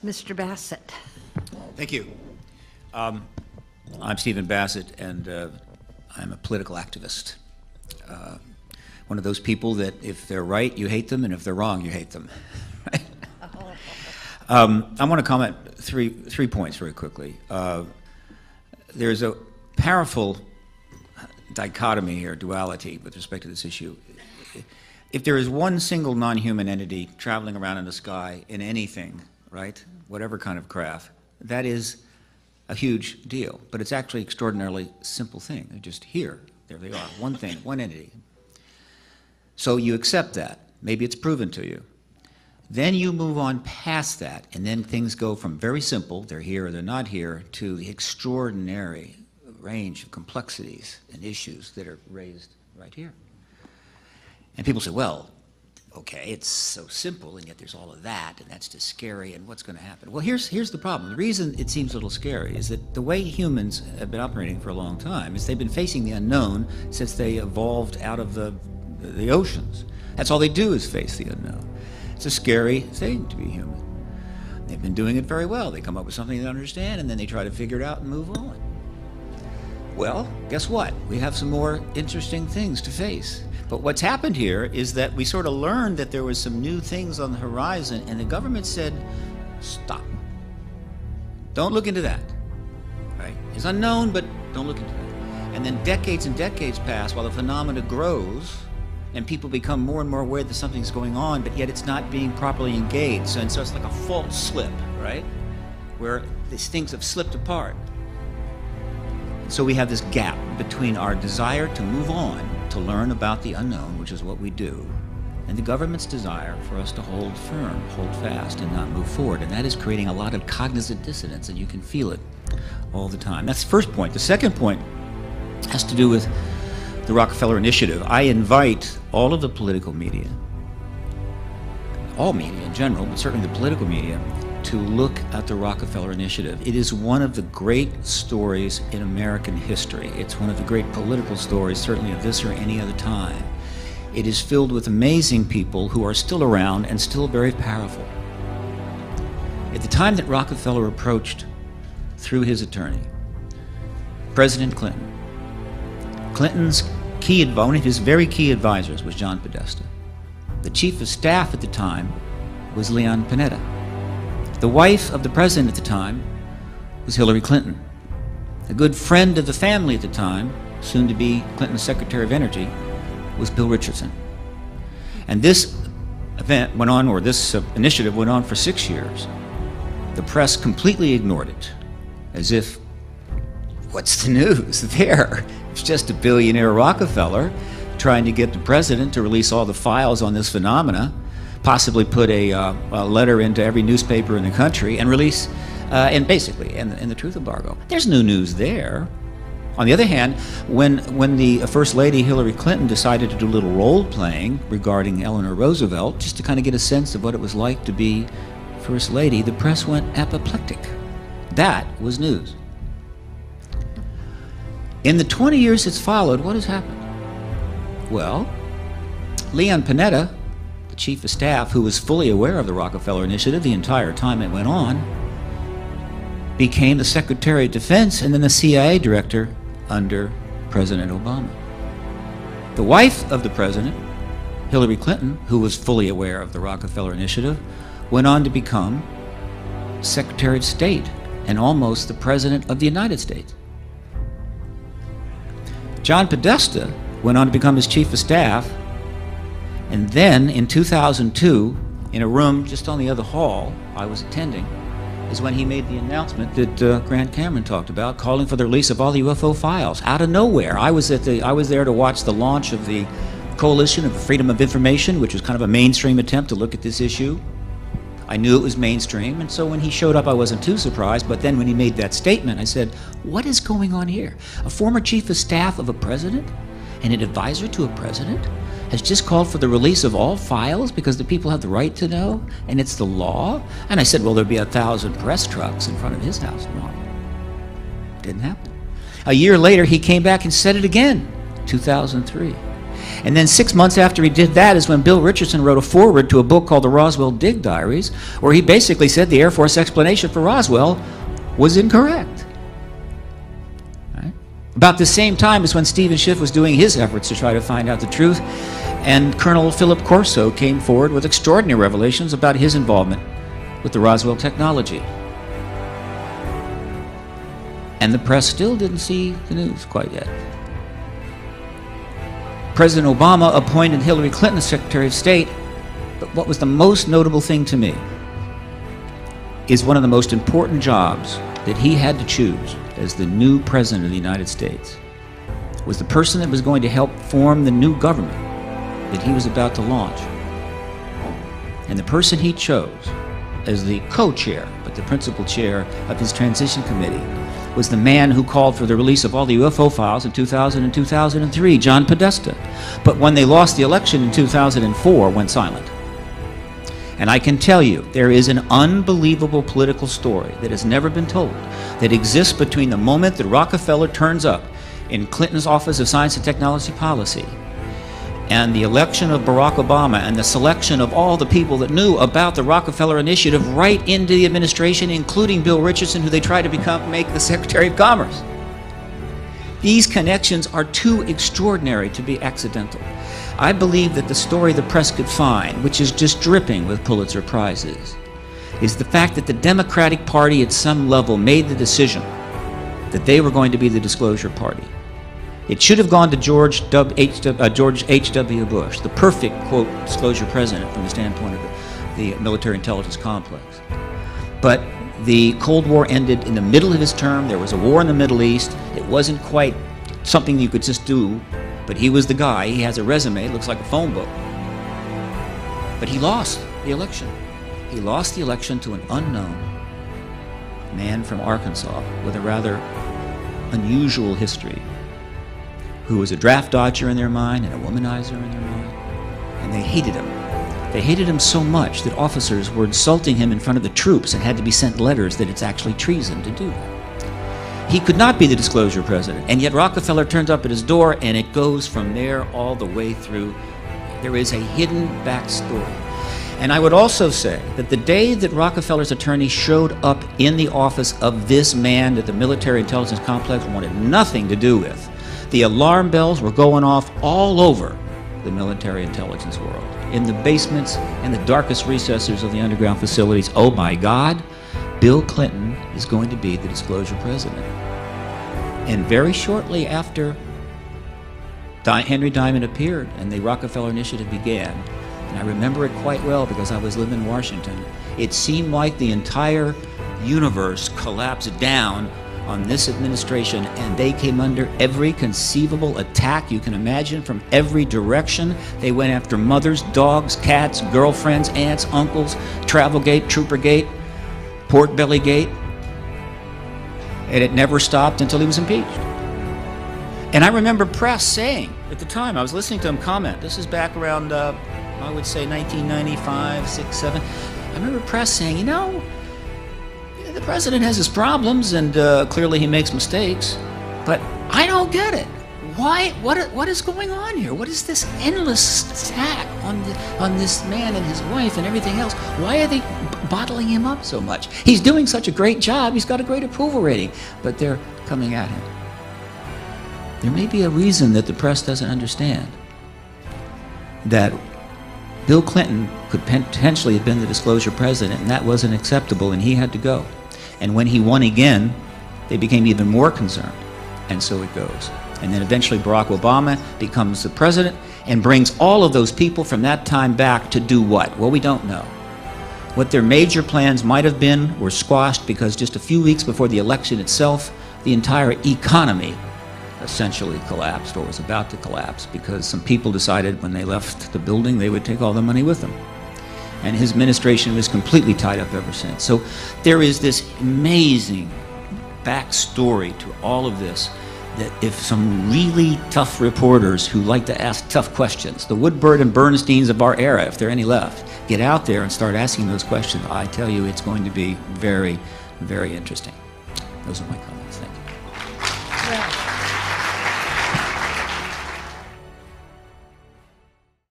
Mr. Bassett. Thank you. I'm Stephen Bassett, and I'm a political activist. One of those people that if they're right, you hate them, and if they're wrong, you hate them. Right? I want to comment three points very quickly. There's a powerful dichotomy here, duality, with respect to this issue. If there is one single non-human entity traveling around in the sky in anything, right, whatever kind of craft, that is a huge deal. But it's actually an extraordinarily simple thing. They're just here. There they are. One thing, one entity. So you accept that. Maybe it's proven to you. Then you move on past that, and then things go from very simple, they're here or they're not here, to the extraordinary range of complexities and issues that are raised right here. And people say, well, okay, it's so simple, and yet there's all of that, and that's just scary, and what's going to happen? Well, here's the problem. The reason it seems a little scary is that the way humans have been operating for a long time is they've been facing the unknown since they evolved out of the oceans. That's all they do is face the unknown. It's a scary thing to be human. They've been doing it very well. They come up with something they understand, and then they try to figure it out and move on. Well, guess what? We have some more interesting things to face. But what's happened here is that we sort of learned that there was some new things on the horizon, and the government said, stop. Don't look into that. Right? It's unknown, but don't look into that. And then decades and decades pass while the phenomena grows, and people become more and more aware that something's going on, but yet it's not being properly engaged. And so it's like a false slip, right? Where these things have slipped apart. So we have this gap between our desire to move on, to learn about the unknown, which is what we do, and the government's desire for us to hold firm, hold fast, and not move forward. And that is creating a lot of cognitive dissonance, and you can feel it all the time. That's the first point. The second point has to do with the Rockefeller Initiative. I invite all of the political media, all media in general, but certainly the political media, to look at the Rockefeller Initiative. It is one of the great stories in American history. It's one of the great political stories, certainly of this or any other time. It is filled with amazing people who are still around and still very powerful. At the time that Rockefeller approached, through his attorney, President Clinton, Clinton's one of his very key advisors was John Podesta. The chief of staff at the time was Leon Panetta. The wife of the president at the time was Hillary Clinton. A good friend of the family at the time, soon to be Clinton's Secretary of Energy, was Bill Richardson. And this event went on, or this initiative went on for 6 years. The press completely ignored it, as if, what's the news there? It's just a billionaire Rockefeller trying to get the president to release all the files on this phenomena, possibly put a letter into every newspaper in the country, and release, and basically, and the truth embargo. There's no news there. On the other hand, when the First Lady Hillary Clinton decided to do a little role-playing regarding Eleanor Roosevelt, just to kind of get a sense of what it was like to be First Lady, the press went apoplectic. That was news. In the 20 years that's followed, what has happened? Well, Leon Panetta, the chief of staff, who was fully aware of the Rockefeller Initiative the entire time it went on, became the Secretary of Defense and then the CIA director under President Obama. The wife of the president, Hillary Clinton, who was fully aware of the Rockefeller Initiative, went on to become Secretary of State and almost the President of the United States. John Podesta went on to become his chief of staff, and then in 2002, in a room just on the other hall I was attending, is when he made the announcement that Grant Cameron talked about, calling for the release of all the UFO files out of nowhere. I was there to watch the launch of the Coalition of Freedom of Information, which was kind of a mainstream attempt to look at this issue. I knew it was mainstream, and so when he showed up, I wasn't too surprised. But then when he made that statement, I said, what is going on here? A former chief of staff of a president and an advisor to a president has just called for the release of all files because the people have the right to know, and it's the law? And I said, well, there'd be 1,000 press trucks in front of his house. No, didn't happen. A year later, he came back and said it again, 2003. And then 6 months after he did that is when Bill Richardson wrote a foreword to a book called the Roswell Dig Diaries, where he basically said the Air Force explanation for Roswell was incorrect. Right? About the same time as when Stephen Schiff was doing his efforts to try to find out the truth, and Colonel Philip Corso came forward with extraordinary revelations about his involvement with the Roswell technology. And the press still didn't see the news quite yet. President Obama appointed Hillary Clinton Secretary of State, but what was the most notable thing to me is one of the most important jobs that he had to choose as the new President of the United States was the person that was going to help form the new government that he was about to launch. And the person he chose as the co-chair, but the principal chair of his transition committee, was the man who called for the release of all the UFO files in 2000 and 2003, John Podesta. But when they lost the election in 2004, went silent. And I can tell you, there is an unbelievable political story that has never been told that exists between the moment that Rockefeller turns up in Clinton's Office of Science and Technology Policy and the election of Barack Obama and the selection of all the people that knew about the Rockefeller Initiative right into the administration, including Bill Richardson, who they tried to make the Secretary of Commerce. These connections are too extraordinary to be accidental. I believe that the story the press could find, which is just dripping with Pulitzer Prizes, is the fact that the Democratic Party at some level made the decision that they were going to be the disclosure party. It should have gone to George H.W. Bush, the perfect, quote, disclosure president from the standpoint of the military intelligence complex. But the Cold War ended in the middle of his term. There was a war in the Middle East. It wasn't quite something you could just do, but he was the guy. He has a resume. It looks like a phone book. But he lost the election. He lost the election to an unknown man from Arkansas with a rather unusual history, who was a draft dodger in their mind and a womanizer in their mind. And they hated him. They hated him so much that officers were insulting him in front of the troops and had to be sent letters that it's actually treason to do that. He could not be the disclosure president, and yet Rockefeller turns up at his door, and it goes from there all the way through. There is a hidden backstory. And I would also say that the day that Rockefeller's attorney showed up in the office of this man that the military intelligence complex wanted nothing to do with, the alarm bells were going off all over the military intelligence world, in the basements and the darkest recesses of the underground facilities. Oh my God, Bill Clinton is going to be the disclosure president. And very shortly after Henry Diamond appeared and the Rockefeller Initiative began, and I remember it quite well because I was living in Washington, it seemed like the entire universe collapsed down on this administration, and they came under every conceivable attack you can imagine from every direction. They went after mothers, dogs, cats, girlfriends, aunts, uncles, Travelgate, Troopergate, Pork Belly Gate, and it never stopped until he was impeached. And I remember press saying at the time, I was listening to him comment, this is back around, I would say 1995, 6, 7. I remember press saying, you know, the president has his problems, and clearly he makes mistakes, but I don't get it. Why? What is going on here? What is this endless attack on this man and his wife and everything else? Why are they bottling him up so much? He's doing such a great job. He's got a great approval rating, but they're coming at him. There may be a reason that the press doesn't understand that Bill Clinton could potentially have been the disclosure president, and that wasn't acceptable, and he had to go. And when he won again, they became even more concerned, and so it goes. And then eventually Barack Obama becomes the president and brings all of those people from that time back to do what? Well, we don't know. What their major plans might have been were squashed because just a few weeks before the election itself, the entire economy essentially collapsed, or was about to collapse, because some people decided when they left the building they would take all the money with them. And his administration was completely tied up ever since. So there is this amazing backstory to all of this, that if some really tough reporters who like to ask tough questions, the Woodward and Bernsteins of our era, if there are any left, get out there and start asking those questions, I tell you it's going to be very, very interesting. Those are my comments. Thank you. Yeah.